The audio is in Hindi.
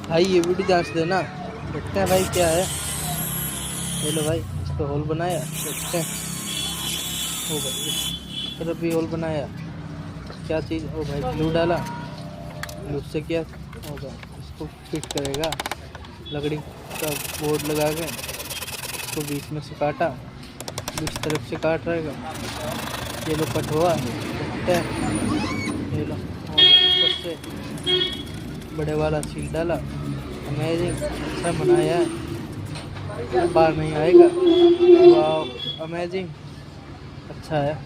भाई ये वीडियो जांच देना, देखते हैं भाई क्या है। ये लो भाई, इस पे होल बनाया, देखते हैं। ओ भाई इस तरफ भी होल बनाया, क्या चीज़। ओ भाई ग्लू डाला, ग्लू से क्या होगा, इसको फिट करेगा। लकड़ी का बोर्ड लगा के इसको बीच में से काटा, बीच तरफ से काट रहेगा। ये लो कट हुआ, देखते हैं। ये लो ऊपर से बड़े वाला सील डाला। अमेजिंग, अच्छा बनाया है, बार नहीं आएगा। वाह अमेजिंग, अच्छा है।